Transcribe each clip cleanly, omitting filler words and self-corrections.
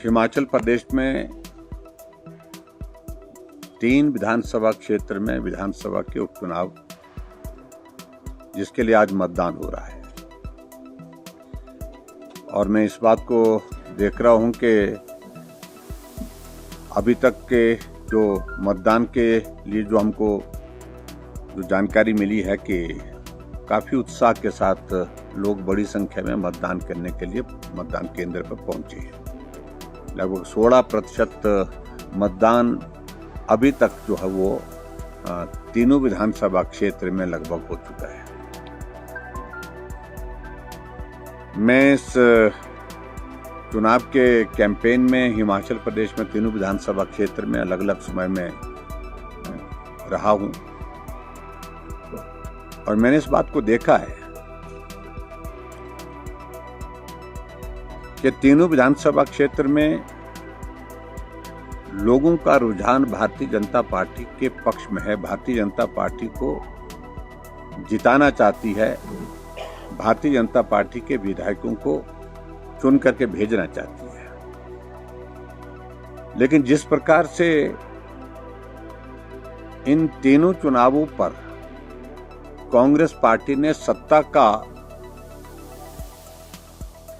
हिमाचल प्रदेश में 3 विधानसभा क्षेत्र में विधानसभा के उपचुनाव, जिसके लिए आज मतदान हो रहा है। और मैं इस बात को देख रहा हूं कि अभी तक के जो मतदान के लिए जो हमको जो जानकारी मिली है कि काफ़ी उत्साह के साथ लोग बड़ी संख्या में मतदान करने के लिए मतदान केंद्र पर पहुंचे हैं। लगभग 16% मतदान अभी तक जो है वो तीनों विधानसभा क्षेत्र में लगभग हो चुका है। मैं इस चुनाव के कैंपेन में हिमाचल प्रदेश में तीनों विधानसभा क्षेत्र में अलग अलग समय में रहा हूं और मैंने इस बात को देखा है कि तीनों विधानसभा क्षेत्र में लोगों का रुझान भारतीय जनता पार्टी के पक्ष में है। भारतीय जनता पार्टी को जिताना चाहती है, भारतीय जनता पार्टी के विधायकों को चुन करके भेजना चाहती है। लेकिन जिस प्रकार से इन तीनों चुनावों पर कांग्रेस पार्टी ने सत्ता का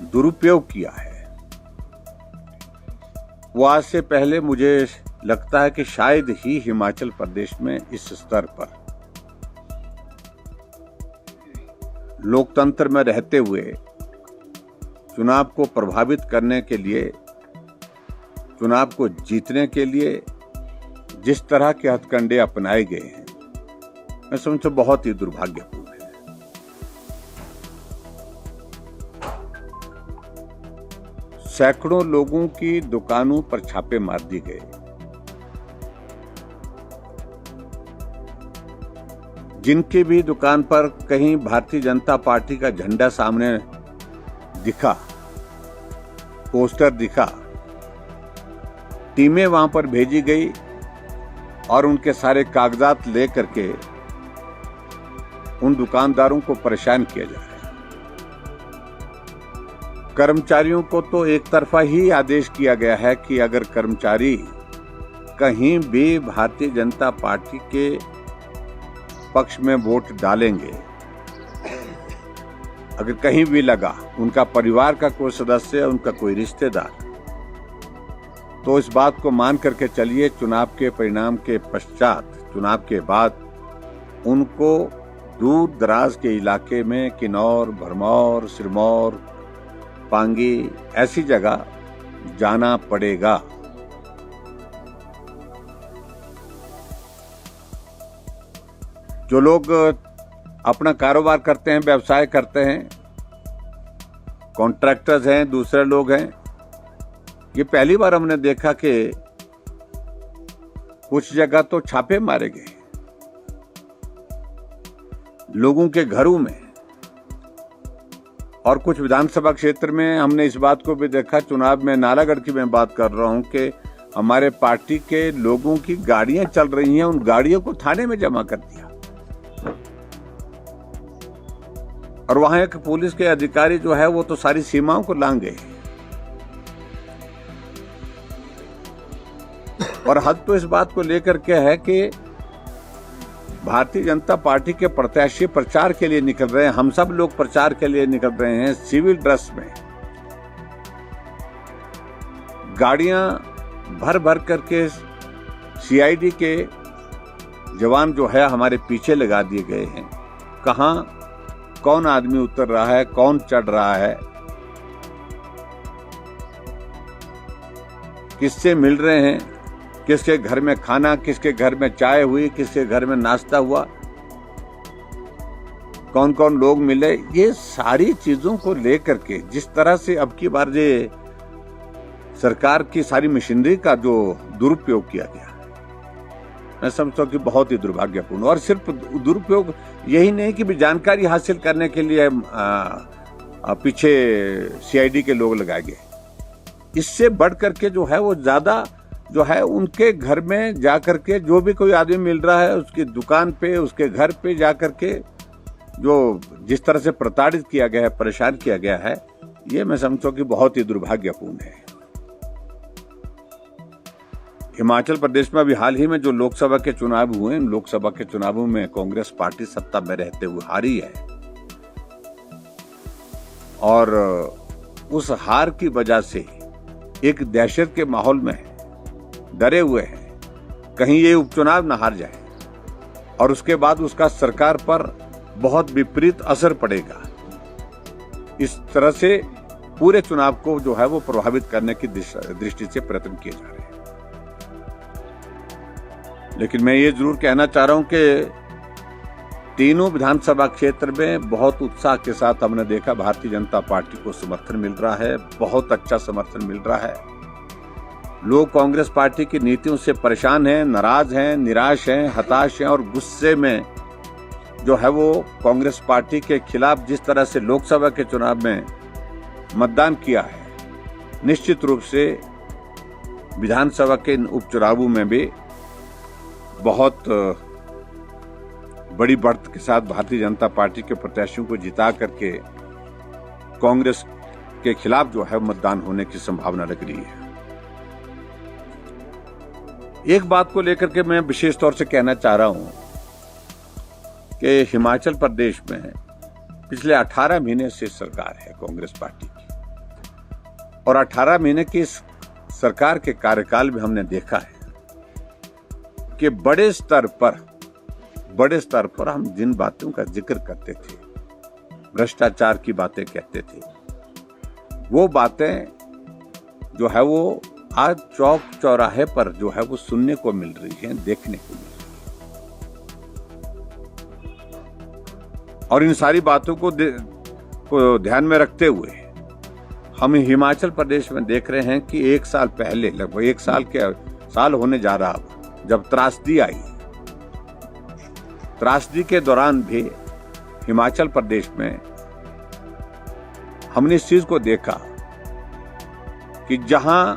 दुरुपयोग किया है, वो आज से पहले मुझे लगता है कि शायद ही हिमाचल प्रदेश में इस स्तर पर लोकतंत्र में रहते हुए चुनाव को प्रभावित करने के लिए, चुनाव को जीतने के लिए जिस तरह के हथकंडे अपनाए गए हैं, मैं समझता हूं बहुत ही दुर्भाग्यपूर्ण है। सैकड़ों लोगों की दुकानों पर छापे मार दिए गए। जिनकी भी दुकान पर कहीं भारतीय जनता पार्टी का झंडा सामने दिखा, पोस्टर दिखा, टीमें वहां पर भेजी गई और उनके सारे कागजात लेकर के उन दुकानदारों को परेशान किया जा रहा है। कर्मचारियों को तो एक तरफा ही आदेश किया गया है कि अगर कर्मचारी कहीं भी भारतीय जनता पार्टी के पक्ष में वोट डालेंगे, अगर कहीं भी लगा उनका परिवार का कोई सदस्य, उनका कोई रिश्तेदार, तो इस बात को मान करके चलिए चुनाव के परिणाम के पश्चात, चुनाव के बाद उनको दूर दराज के इलाके में किन्नौर, भरमौर, सिरमौर, पांगी ऐसी जगह जाना पड़ेगा। जो लोग अपना कारोबार करते हैं, व्यवसाय करते हैं, कॉन्ट्रैक्टर्स हैं, दूसरे लोग हैं, ये पहली बार हमने देखा कि कुछ जगह तो छापे मारे गए लोगों के घरों में। और कुछ विधानसभा क्षेत्र में हमने इस बात को भी देखा, चुनाव में नालागढ़ की मैं बात कर रहा हूं, कि हमारे पार्टी के लोगों की गाड़ियां चल रही हैं, उन गाड़ियों को थाने में जमा कर दिया और वहां एक पुलिस के अधिकारी जो है वो तो सारी सीमाओं को लांघ गए। और हद तो इस बात को लेकर के है कि भारतीय जनता पार्टी के प्रत्याशी प्रचार के लिए निकल रहे हैं, हम सब लोग प्रचार के लिए निकल रहे हैं सिविल ड्रेस में, गाड़ियां भर भर करके सीआईडी के जवान जो है हमारे पीछे लगा दिए गए हैं। कहां कौन आदमी उतर रहा है, कौन चढ़ रहा है, किससे मिल रहे हैं, किसके घर में खाना, किसके घर में चाय हुई, किसके घर में नाश्ता हुआ, कौन कौन लोग मिले, ये सारी चीजों को लेकर के जिस तरह से अब की बार ये सरकार की सारी मशीनरी का जो दुरुपयोग किया गया, मैं समझता हूं कि बहुत ही दुर्भाग्यपूर्ण। और सिर्फ दुरुपयोग यही नहीं कि भी जानकारी हासिल करने के लिए पीछे सीआईडी के लोग लगाए गए, इससे बढ़ करके जो है वो ज्यादा जो है उनके घर में जाकर के जो भी कोई आदमी मिल रहा है उसकी दुकान पे, उसके घर पे जाकर के जो जिस तरह से प्रताड़ित किया गया है, परेशान किया गया है, ये मैं समझता हूं कि बहुत ही दुर्भाग्यपूर्ण है। हिमाचल प्रदेश में अभी हाल ही में जो लोकसभा के चुनाव हुए, इन लोकसभा के चुनावों में कांग्रेस पार्टी सत्ता में रहते हुए हारी है और उस हार की वजह से एक दहशत के माहौल में डरे हुए हैं, कहीं ये उपचुनाव न हार जाए और उसके बाद उसका सरकार पर बहुत विपरीत असर पड़ेगा। इस तरह से पूरे चुनाव को जो है वो प्रभावित करने की दृष्टि से प्रयत्न किए जा रहे हैं। लेकिन मैं ये जरूर कहना चाह रहा हूं कि तीनों विधानसभा क्षेत्र में बहुत उत्साह के साथ हमने देखा भारतीय जनता पार्टी को समर्थन मिल रहा है, बहुत अच्छा समर्थन मिल रहा है। लोग कांग्रेस पार्टी की नीतियों से परेशान हैं, नाराज हैं, निराश हैं, हताश हैं और गुस्से में जो है वो कांग्रेस पार्टी के खिलाफ जिस तरह से लोकसभा के चुनाव में मतदान किया है, निश्चित रूप से विधानसभा के उपचुनावों में भी बहुत बड़ी बढ़त के साथ भारतीय जनता पार्टी के प्रत्याशियों को जिता करके कांग्रेस के खिलाफ जो है मतदान होने की संभावना लग रही है। एक बात को लेकर के मैं विशेष तौर से कहना चाह रहा हूं कि हिमाचल प्रदेश में पिछले 18 महीने से सरकार है कांग्रेस पार्टी की और 18 महीने की इस सरकार के कार्यकाल में हमने देखा है कि बड़े स्तर पर हम जिन बातों का जिक्र करते थे, भ्रष्टाचार की बातें कहते थे, वो बातें जो है वो आज चौक चौराहे पर जो है वो सुनने को मिल रही है, देखने को मिल रही है। और इन सारी बातों को ध्यान में रखते हुए हम हिमाचल प्रदेश में देख रहे हैं कि एक साल पहले, लगभग एक साल होने जा रहा, जब त्रासदी आई, त्रासदी के दौरान भी हिमाचल प्रदेश में हमने इस चीज को देखा कि जहां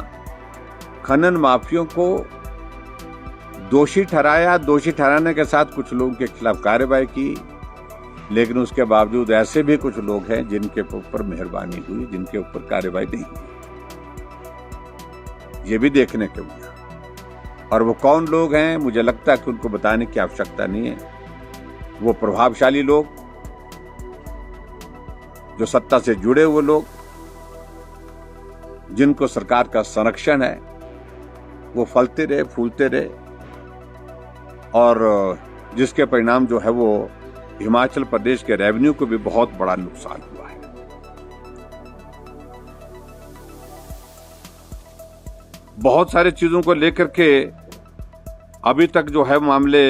खनन माफियों को दोषी ठहराया, दोषी ठहराने के साथ कुछ लोगों के खिलाफ कार्रवाई की, लेकिन उसके बावजूद ऐसे भी कुछ लोग हैं जिनके ऊपर मेहरबानी हुई, जिनके ऊपर कार्रवाई नहीं हुई, ये भी देखने को मिला। और वो कौन लोग हैं, मुझे लगता है कि उनको बताने की आवश्यकता नहीं है। वो प्रभावशाली लोग, जो सत्ता से जुड़े हुए लोग, जिनको सरकार का संरक्षण है, वो फलते रहे, फूलते रहे और जिसके परिणाम जो है वो हिमाचल प्रदेश के रेवेन्यू को भी बहुत बड़ा नुकसान हुआ है। बहुत सारी चीजों को लेकर के अभी तक जो है मामले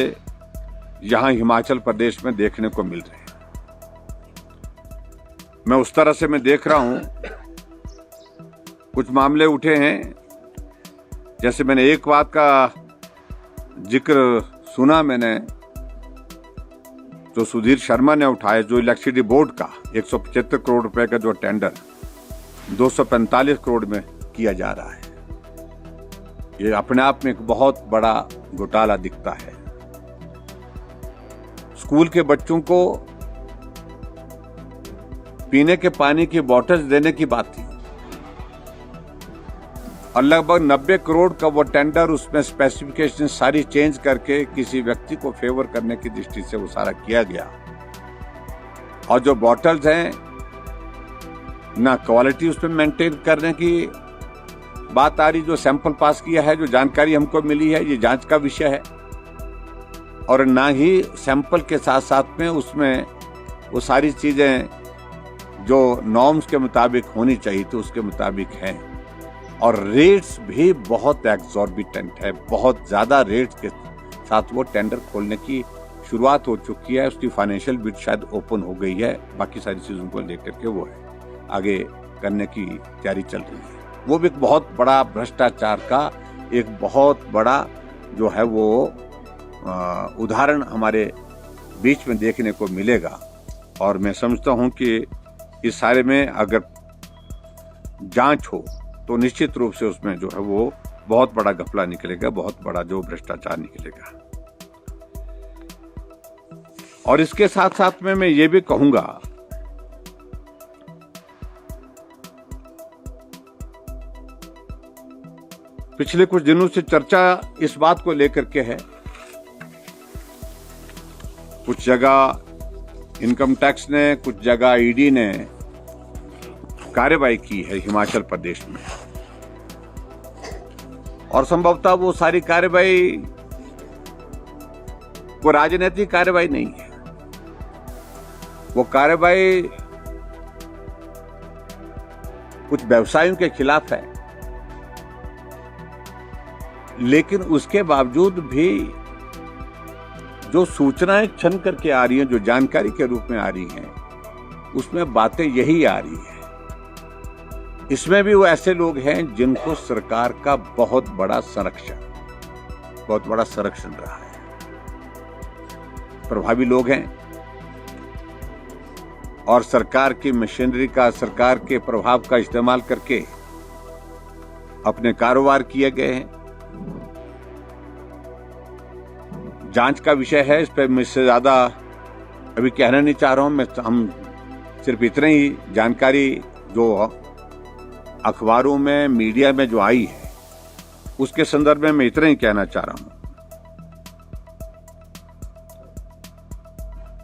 यहां हिमाचल प्रदेश में देखने को मिल रहे हैं। मैं उस तरह से देख रहा हूं, कुछ मामले उठे हैं, जैसे मैंने एक बात का जिक्र सुना, मैंने जो सुधीर शर्मा ने उठाया, जो इलेक्ट्रिसिटी बोर्ड का 175 करोड़ रुपए का जो टेंडर 245 करोड़ में किया जा रहा है, ये अपने आप में एक बहुत बड़ा घोटाला दिखता है। स्कूल के बच्चों को पीने के पानी की बॉटल्स देने की बात थी और लगभग 90 करोड़ का वो टेंडर, उसमें स्पेसिफिकेशन सारी चेंज करके किसी व्यक्ति को फेवर करने की दृष्टि से वो सारा किया गया। और जो बॉटल्स हैं, ना क्वालिटी उसमें मेंटेन करने की बात आ रही, जो सैंपल पास किया है, जो जानकारी हमको मिली है, ये जांच का विषय है। और ना ही सैंपल के साथ साथ में उसमें वो सारी चीजें जो नॉर्म्स के मुताबिक होनी चाहिए तो उसके मुताबिक हैं। और रेट्स भी बहुत एक्सॉर्बिटेंट है, बहुत ज्यादा रेट्स के साथ वो टेंडर खोलने की शुरुआत हो चुकी है। उसकी फाइनेंशियल बिड शायद ओपन हो गई है, बाकी सारी चीजों को लेकर के वो है आगे करने की तैयारी चल रही है। वो भी एक बहुत बड़ा भ्रष्टाचार का एक बहुत बड़ा जो है वो उदाहरण हमारे बीच में देखने को मिलेगा। और मैं समझता हूं कि इस सारे में अगर जांच हो तो निश्चित रूप से उसमें जो है वो बहुत बड़ा घपला निकलेगा, बहुत बड़ा जो भ्रष्टाचार निकलेगा। और इसके साथ साथ में मैं ये भी कहूंगा पिछले कुछ दिनों से चर्चा इस बात को लेकर के है, कुछ जगह इनकम टैक्स ने, कुछ जगह ईडी ने कार्रवाई की है हिमाचल प्रदेश में, और संभवतः वो सारी कार्रवाई वो राजनीतिक कार्रवाई नहीं है, वो कार्रवाई कुछ व्यवसायों के खिलाफ है। लेकिन उसके बावजूद भी जो सूचनाएं छन करके आ रही हैं, जो जानकारी के रूप में आ रही हैं, उसमें बातें यही आ रही है। इसमें भी वो ऐसे लोग हैं जिनको सरकार का बहुत बड़ा संरक्षण रहा है, प्रभावी लोग हैं और सरकार की मशीनरी का, सरकार के प्रभाव का इस्तेमाल करके अपने कारोबार किए गए हैं। जांच का विषय है, इस पर मैं इससे ज्यादा अभी कहना नहीं चाह रहा हूं। हम सिर्फ इतने ही जानकारी जो अखबारों में, मीडिया में जो आई है, उसके संदर्भ में मैं इतना ही कहना चाह रहा हूं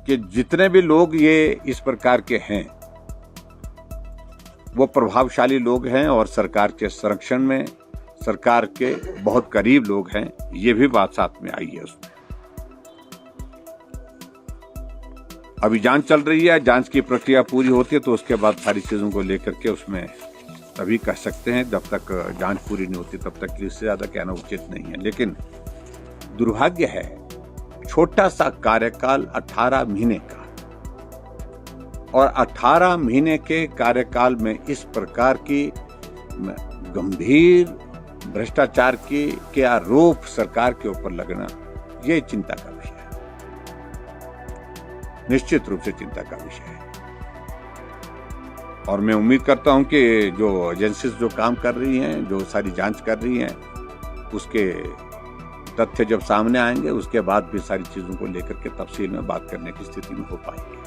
कि जितने भी लोग ये इस प्रकार के हैं वो प्रभावशाली लोग हैं और सरकार के संरक्षण में, सरकार के बहुत करीब लोग हैं, ये भी बात साथ में आई है। उसमें अभी जांच चल रही है, जांच की प्रक्रिया पूरी होती है तो उसके बाद सारी चीजों को लेकर के उसमें तभी कह सकते हैं। जब तक जांच पूरी नहीं होती तब तक इससे ज्यादा कहना उचित नहीं है। लेकिन दुर्भाग्य है, छोटा सा कार्यकाल 18 महीने का, और 18 महीने के कार्यकाल में इस प्रकार की गंभीर भ्रष्टाचार के आरोप सरकार के ऊपर लगना, ये चिंता का विषय है, निश्चित रूप से चिंता का विषय है। और मैं उम्मीद करता हूं कि जो एजेंसीज जो काम कर रही हैं, जो सारी जांच कर रही हैं, उसके तथ्य जब सामने आएंगे उसके बाद भी सारी चीजों को लेकर के तफसील में बात करने की स्थिति में हो पाएंगे।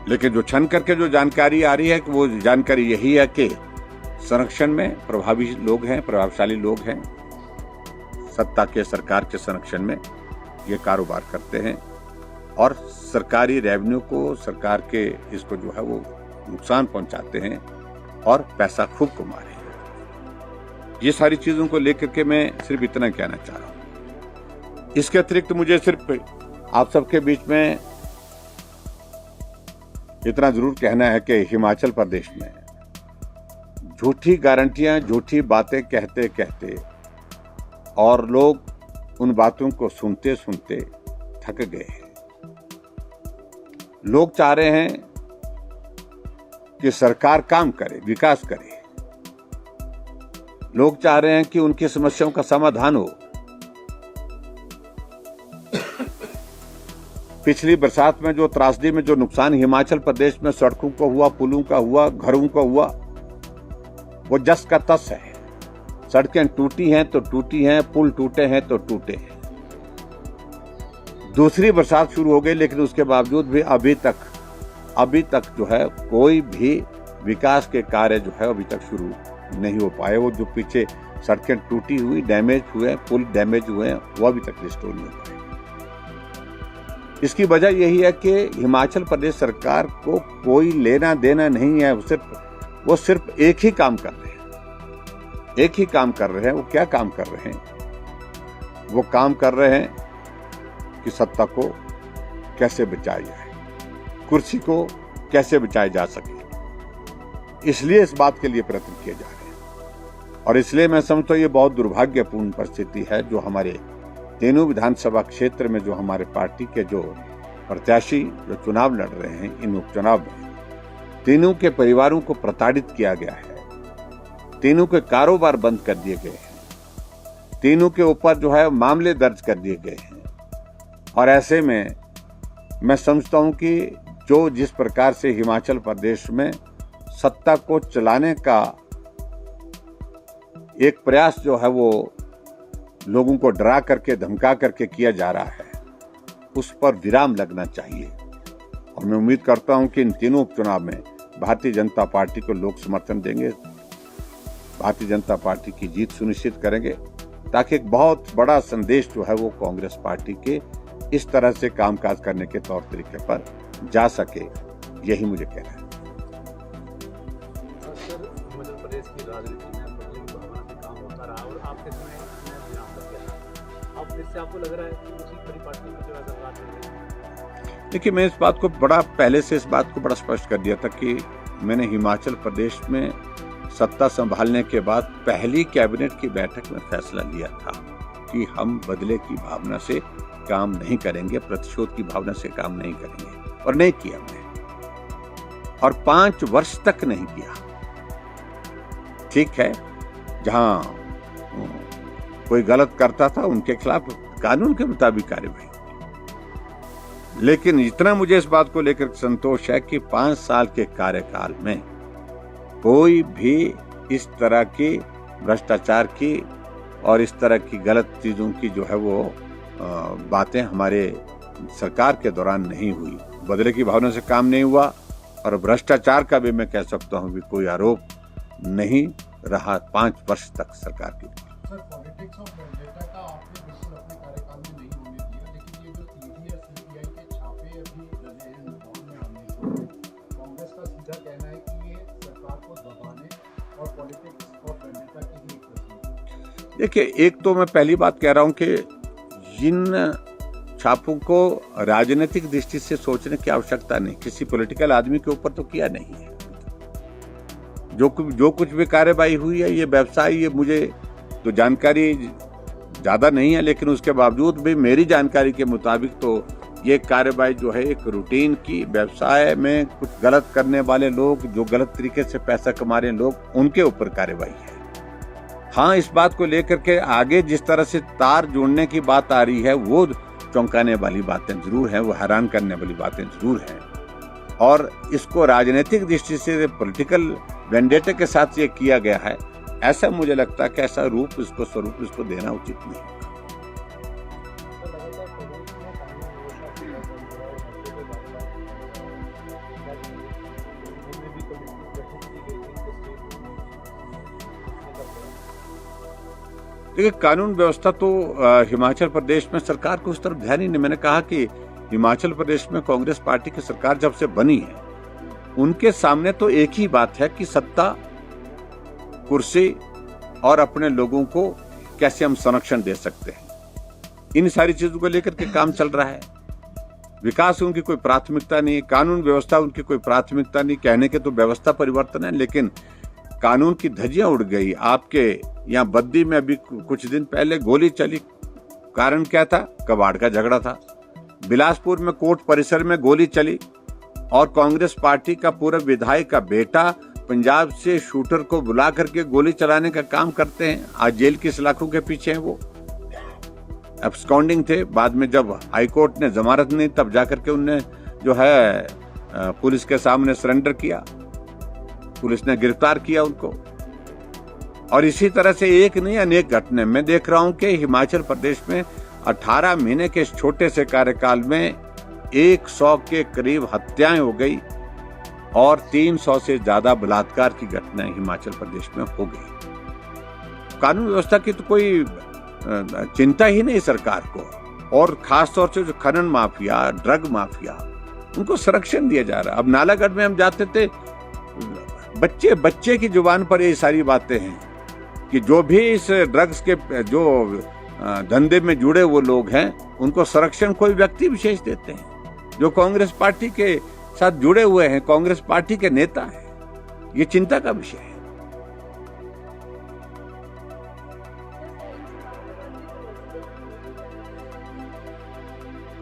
लेकिन जो छन करके जो जानकारी आ रही है, कि वो जानकारी यही है कि संरक्षण में प्रभावी लोग हैं, प्रभावशाली लोग हैं, सत्ता के, सरकार के संरक्षण में ये कारोबार करते हैं और सरकारी रेवेन्यू को, सरकार के इसको जो है वो नुकसान पहुंचाते हैं और पैसा खूब कमा रहे हैं। ये सारी चीजों को लेकर के मैं सिर्फ इतना कहना चाह रहा हूं। इसके अतिरिक्त मुझे सिर्फ आप सबके बीच में इतना जरूर कहना है कि हिमाचल प्रदेश में झूठी गारंटियां, झूठी बातें कहते कहते और लोग उन बातों को सुनते सुनते थक गए हैं। लोग चाह रहे हैं कि सरकार काम करे, विकास करे। लोग चाह रहे हैं कि उनकी समस्याओं का समाधान हो। पिछली बरसात में जो त्रासदी में जो नुकसान हिमाचल प्रदेश में सड़कों को हुआ, पुलों का हुआ, घरों का हुआ, वो जस का तस है। सड़कें टूटी हैं तो टूटी हैं, पुल टूटे हैं तो टूटे हैं। दूसरी बरसात शुरू हो गई, लेकिन उसके बावजूद भी अभी तक जो है कोई भी विकास के कार्य जो है अभी तक शुरू नहीं हो पाए। वो जो पीछे सड़कें टूटी हुई, डैमेज हुए, पुल डैमेज हुए, वो अभी तक रिस्टोर नहीं हो पाए। इसकी वजह यही है कि हिमाचल प्रदेश सरकार को कोई लेना देना नहीं है। वो सिर्फ एक ही काम कर रहे हैं, एक ही काम कर रहे हैं। वो क्या काम कर रहे हैं? वो काम कर रहे हैं कि सत्ता को कैसे बचाया जाए, कुर्सी को कैसे बचाया जा सके। इसलिए इस बात के लिए प्रयत्न किए जा रहे हैं। और इसलिए मैं समझता हूं ये बहुत दुर्भाग्यपूर्ण परिस्थिति है जो हमारे तीनों विधानसभा क्षेत्र में जो हमारे पार्टी के जो प्रत्याशी जो चुनाव लड़ रहे हैं, इन उपचुनाव में तीनों के परिवारों को प्रताड़ित किया गया है, तीनों के कारोबार बंद कर दिए गए हैं, तीनों के ऊपर जो है मामले दर्ज कर दिए गए हैं। और ऐसे में मैं समझता हूं कि जो जिस प्रकार से हिमाचल प्रदेश में सत्ता को चलाने का एक प्रयास जो है वो लोगों को डरा करके, धमका करके किया जा रहा है, उस पर विराम लगना चाहिए। और मैं उम्मीद करता हूं कि इन तीनों उपचुनाव में भारतीय जनता पार्टी को लोग समर्थन देंगे, भारतीय जनता पार्टी की जीत सुनिश्चित करेंगे, ताकि एक बहुत बड़ा संदेश जो है वो कांग्रेस पार्टी के इस तरह से कामकाज करने के तौर तरीके पर जा सके, यही मुझे कहना है। मध्य प्रदेश की राजनीति में बदले की भावना से काम होता रहा और आपके समय में यहाँ तक गया, अब फिर से आपको लग रहा है कि उसी बड़ी पार्टी में जो है सरकार चल रही है? देखिए, मैं इस बात को पहले से इस बात को बड़ा स्पष्ट कर दिया था कि मैंने हिमाचल प्रदेश में सत्ता संभालने के बाद पहली कैबिनेट की बैठक में फैसला लिया था कि हम बदले की भावना से काम नहीं करेंगे, प्रतिशोध की भावना से काम नहीं करेंगे, और नहीं किया हमने, और 5 वर्ष तक नहीं किया। ठीक है, जहां कोई गलत करता था उनके खिलाफ कानून के मुताबिक कार्रवाई, लेकिन इतना मुझे इस बात को लेकर संतोष है कि 5 साल के कार्यकाल में कोई भी इस तरह की भ्रष्टाचार की और इस तरह की गलत चीजों की जो है वो बातें हमारे सरकार के दौरान नहीं हुई। बदले की भावना से काम नहीं हुआ, और भ्रष्टाचार का भी मैं कह सकता हूं कि कोई आरोप नहीं रहा 5 वर्ष तक सरकार के। सर, पॉलिटिक्स ऑफ वेंडेटा का आपने बिल्कुल अपने कार्यकाल में नहीं होने दिया, लेकिन ये जो ईडी और सीबीआई के छापे अभी लगे हैं लॉकडाउन में आने से, कांग्रेस का सीधा कहना है कि ये सरकार को दबाने और पॉलिटिक्स ऑफ वेंडेटा की ही एक तस्वीर। देखिए, एक तो मैं पहली बात कह रहा हूं कि जिन छापों को राजनीतिक दृष्टि से सोचने की आवश्यकता नहीं, किसी पॉलिटिकल आदमी के ऊपर तो किया नहीं है। जो कुछ भी कार्रवाई हुई है, ये व्यवसाय, ये मुझे तो जानकारी ज्यादा नहीं है, लेकिन उसके बावजूद भी मेरी जानकारी के मुताबिक तो ये कार्रवाई जो है एक रूटीन की, व्यवसाय में कुछ गलत करने वाले लोग, जो गलत तरीके से पैसा कमा रहे लोग, उनके ऊपर कार्रवाई है। हाँ, इस बात को लेकर के आगे जिस तरह से तार जोड़ने की बात आ रही है, वो चौंकाने वाली बातें जरूर हैं, वो हैरान करने वाली बातें जरूर हैं, और इसको राजनीतिक दृष्टि से पॉलिटिकल वेंडेटा के साथ ये किया गया है, ऐसा मुझे लगता है कि ऐसा स्वरूप इसको देना उचित नहीं। देखिए, कानून व्यवस्था तो हिमाचल प्रदेश में सरकार को उस तरफ ध्यान ही नहीं। मैंने कहा कि हिमाचल प्रदेश में कांग्रेस पार्टी की सरकार जब से बनी है, उनके सामने तो एक ही बात है कि सत्ता, कुर्सी और अपने लोगों को कैसे हम संरक्षण दे सकते हैं, इन सारी चीजों को लेकर के काम चल रहा है। विकास उनकी कोई प्राथमिकता नहीं, कानून व्यवस्था उनकी कोई प्राथमिकता नहीं। कहने के तो व्यवस्था परिवर्तन है, लेकिन कानून की धज्जियां उड़ गई। आपके यहाँ बद्दी में अभी कुछ दिन पहले गोली चली, कारण क्या था? कबाड़ का झगड़ा था। बिलासपुर में कोर्ट परिसर में गोली चली, और कांग्रेस पार्टी का पूर्व विधायक का बेटा पंजाब से शूटर को बुला करके गोली चलाने का काम करते हैं। आज जेल की सलाखों के पीछे हैं वो, एब्सकॉन्डिंग थे। बाद में जब हाईकोर्ट ने जमानत नहीं, तब जाकर के उनने जो है पुलिस के सामने सरेंडर किया, पुलिस ने गिरफ्तार किया उनको। और इसी तरह से एक नहीं अनेक घटना मैं देख रहा हूं कि हिमाचल प्रदेश में 18 महीने के इस छोटे से कार्यकाल में 100 के करीब हत्याएं हो गई, और 300 से ज्यादा बलात्कार की घटनाएं हिमाचल प्रदेश में हो गई। कानून व्यवस्था की तो कोई चिंता ही नहीं सरकार को, और खासतौर से जो खनन माफिया, ड्रग माफिया, उनको संरक्षण दिया जा रहा है। अब नालागढ़ में हम जाते थे, बच्चे की जुबान पर ये सारी बातें हैं कि जो भी इस ड्रग्स के जो धंधे में जुड़े वो लोग हैं, उनको संरक्षण कोई व्यक्ति विशेष देते हैं जो कांग्रेस पार्टी के साथ जुड़े हुए हैं, कांग्रेस पार्टी के नेता हैं। ये चिंता का विषय है।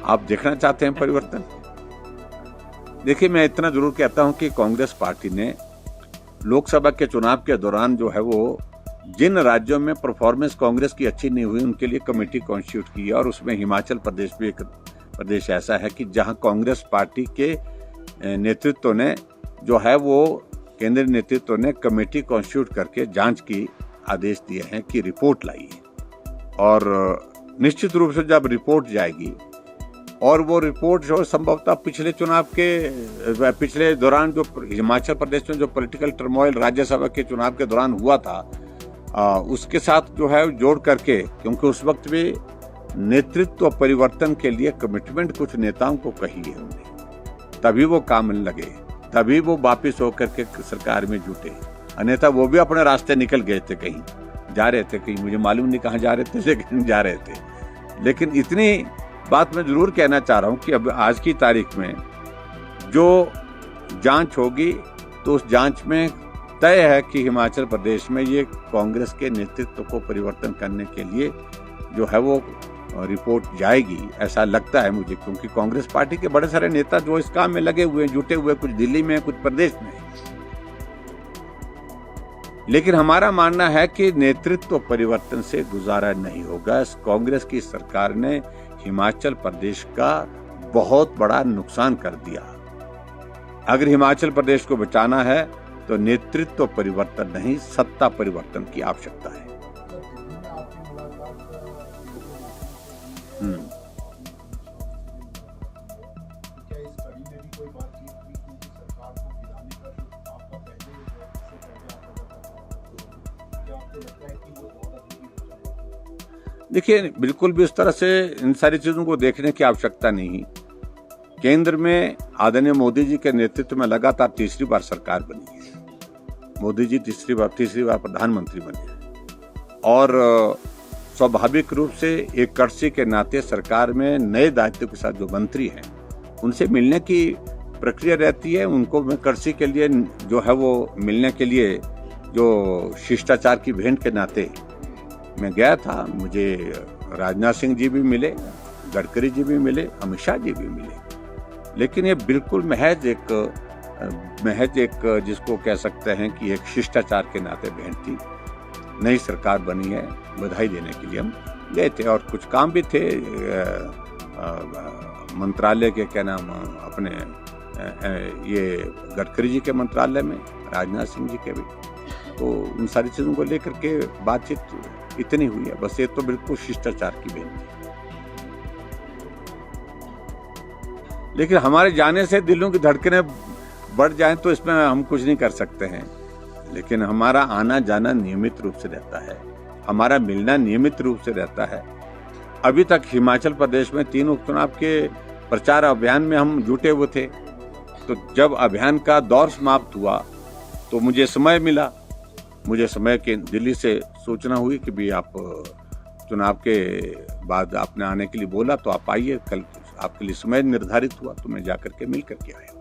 आप देखना चाहते हैं परिवर्तन? देखिए, मैं इतना जरूर कहता हूं कि कांग्रेस पार्टी ने लोकसभा के चुनाव के दौरान जो है वो जिन राज्यों में परफॉर्मेंस कांग्रेस की अच्छी नहीं हुई, उनके लिए कमेटी कॉन्स्टिट्यूट की, और उसमें हिमाचल प्रदेश भी एक प्रदेश ऐसा है कि जहां कांग्रेस पार्टी के नेतृत्व ने जो है वो केंद्रीय नेतृत्व ने कमेटी कॉन्स्टिट्यूट करके जांच की आदेश दिए हैं कि रिपोर्ट लाइए। और निश्चित रूप से जब रिपोर्ट जाएगी, और वो रिपोर्ट जो संभवतः पिछले दौरान जो हिमाचल प्रदेश में जो पॉलिटिकल टर्मोइल राज्यसभा के चुनाव के दौरान हुआ था, उसके साथ जो है जोड़ करके, क्योंकि उस वक्त भी नेतृत्व परिवर्तन के लिए कमिटमेंट कुछ नेताओं को कही है उन्हें, तभी वो काम लगे, तभी वो वापिस होकर के सरकार में जुटे। अन्यथा वो भी अपने रास्ते निकल गए थे, कहीं जा रहे थे, कहीं मुझे मालूम नहीं कहाँ जा रहे थे, लेकिन जा रहे थे। लेकिन इतनी बात मैं जरूर कहना चाह रहा हूँ कि अब आज की तारीख में जो जांच होगी तो उस जांच में तय है कि हिमाचल प्रदेश में ये कांग्रेस के नेतृत्व को परिवर्तन करने के लिए जो है वो रिपोर्ट जाएगी, ऐसा लगता है मुझे, क्योंकि कांग्रेस पार्टी के बड़े सारे नेता जो इस काम में लगे हुए हैं, जुटे हुए, कुछ दिल्ली में, कुछ प्रदेश में। लेकिन हमारा मानना है कि नेतृत्व परिवर्तन से गुजारा नहीं होगा। कांग्रेस की सरकार ने हिमाचल प्रदेश का बहुत बड़ा नुकसान कर दिया। अगर हिमाचल प्रदेश को बचाना है तो नेतृत्व परिवर्तन नहीं, सत्ता परिवर्तन की आवश्यकता है। देखिए, बिल्कुल भी इस तरह से इन सारी चीजों को देखने की आवश्यकता नहीं। केंद्र में आदरणीय मोदी जी के नेतृत्व में लगातार तीसरी बार सरकार बनी है। मोदी जी तीसरी बार प्रधानमंत्री बने हैं और स्वाभाविक रूप से एक कर्सी के नाते सरकार में नए दायित्व के साथ जो मंत्री हैं उनसे मिलने की प्रक्रिया रहती है। उनको मैं कर्सी के लिए जो है वो मिलने के लिए जो शिष्टाचार की भेंट के नाते मैं गया था। मुझे राजनाथ सिंह जी भी मिले, गडकरी जी भी मिले, अमित शाह जी भी मिले। लेकिन ये बिल्कुल महज एक जिसको कह सकते हैं कि एक शिष्टाचार के नाते भेंट थी। नई सरकार बनी है, बधाई देने के लिए हम गए थे और कुछ काम भी थे मंत्रालय के, क्या नाम, अपने ये गडकरी जी के मंत्रालय में, राजनाथ सिंह जी के भी। तो उन सारी चीज़ों को लेकर के बातचीत इतनी हुई है, बस ये तो बिल्कुल शिष्टाचार की भेंट थी। लेकिन हमारे जाने से दिलों की धड़कनें बढ़ जाएं तो इसमें हम कुछ नहीं कर सकते हैं। लेकिन हमारा आना जाना नियमित रूप से रहता है, हमारा मिलना नियमित रूप से रहता है। अभी तक हिमाचल प्रदेश में 3 उपचुनाव के प्रचार अभियान में हम जुटे हुए थे। तो जब अभियान का दौर समाप्त हुआ तो मुझे समय मिला, मुझे समय के दिल्ली से सूचना हुई कि भी आप चुनाव के बाद आपने आने के लिए बोला तो आप आइए, कल आपके लिए समय निर्धारित हुआ, तो मैं जाकर के मिल करके आया।